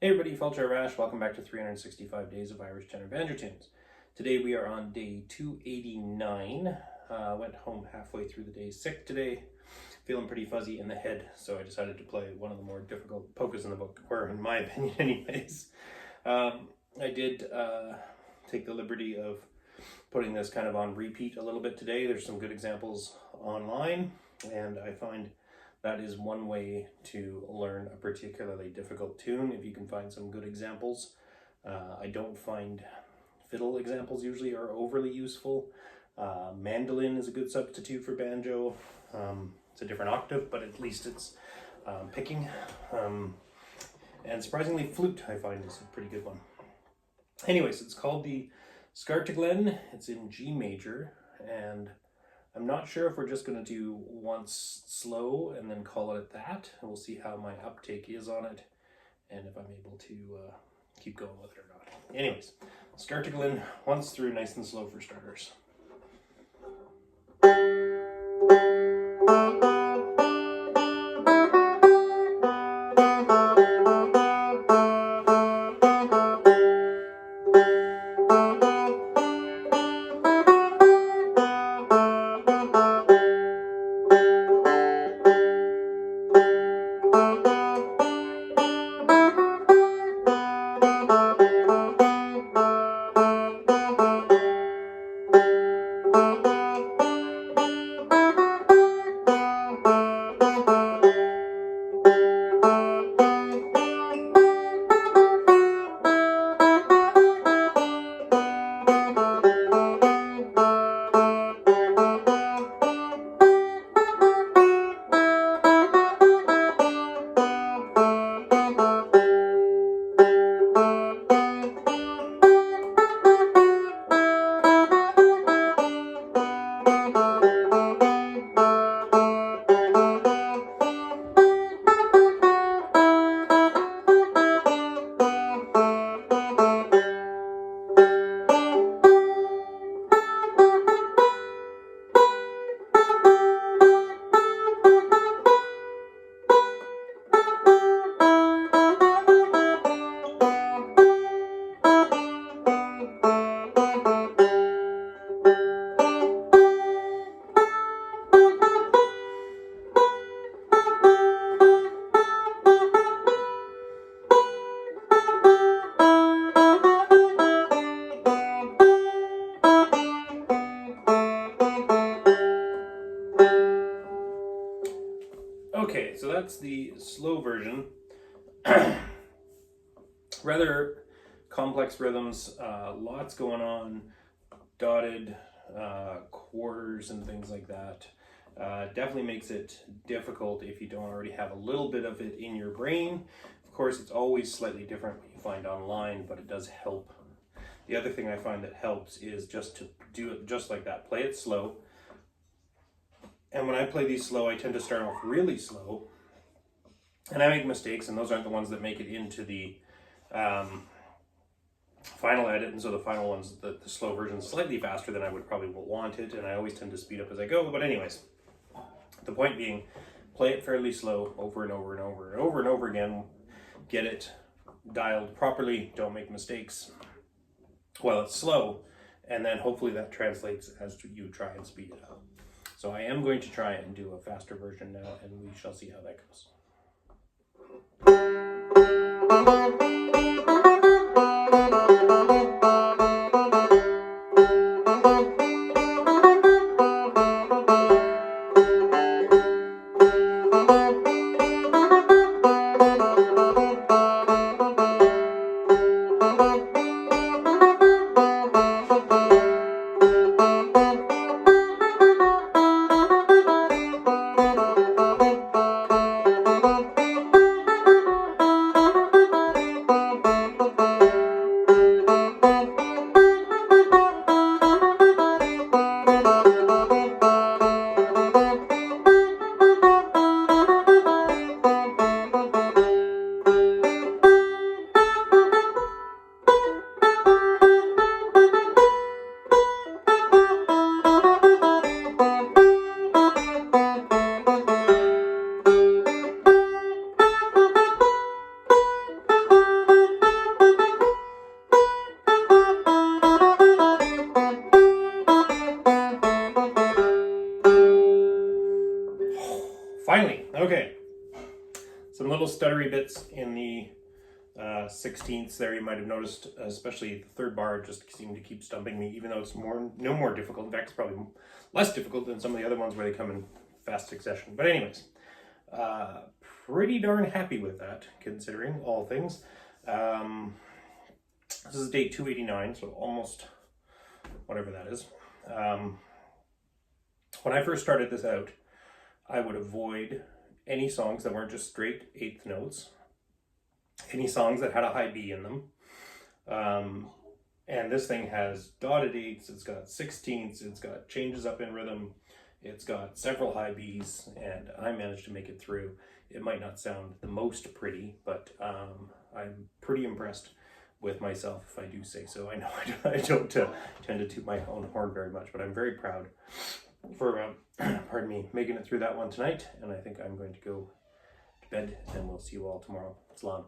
Hey everybody, Felcher Rash. Welcome back to 365 Days of Irish Tenor Banjo Tunes. Today we are on day 289. Went home halfway through the day sick today, feeling pretty fuzzy in the head, so I decided to play one of the more difficult polkas in the book, or in my opinion anyways. I did take the liberty of putting this kind of on repeat a little bit today. There's some good examples online, and I find that is one way to learn a particularly difficult tune, if you can find some good examples. I don't find fiddle examples usually are overly useful. Mandolin is a good substitute for banjo. It's a different octave, but at least it's picking. And surprisingly, flute I find is a pretty good one. Anyways, it's called the Scartaglen. It's in G major, and I'm not sure if we're just going to do once slow and then call it at that. And we'll see how my uptake is on it and if I'm able to keep going with it or not. Anyways, Scartaglen once through, nice and slow for starters. Okay, so that's the slow version. Rather complex rhythms, lots going on, dotted quarters and things like that. Definitely makes it difficult if you don't already have a little bit of it in your brain. Of course, it's always slightly different what you find online, but it does help. The other thing I find that helps is just to do it just like that. Play it slow. And when I play these slow, I tend to start off really slow. And I make mistakes, and those aren't the ones that make it into the final edit. And so the final one's the slow version is slightly faster than I would probably want it, and I always tend to speed up as I go. But anyways, the point being, play it fairly slow over and over and over and over and over again. Get it dialed properly. Don't make mistakes while it's slow. And then hopefully that translates as you try and speed it up. So I am going to try and do a faster version now, and we shall see how that goes. jittery bits in the 16ths there. You might have noticed, especially the third bar just seemed to keep stumping me, even though it's no more difficult. In fact, it's probably less difficult than some of the other ones where they come in fast succession. But anyways, pretty darn happy with that, considering all things. This is day 289, so almost whatever that is. When I first started this out, I would avoid any songs that weren't just straight eighth notes, any songs that had a high B in them. And this thing has dotted eighths, it's got sixteenths, it's got changes up in rhythm, it's got several high Bs, and I managed to make it through. It might not sound the most pretty, but I'm pretty impressed with myself, if I do say so. I know I don't tend to toot my own horn very much, but I'm very proud for, pardon me, making it through that one tonight. And I think I'm going to go to bed, and we'll see you all tomorrow. Slán.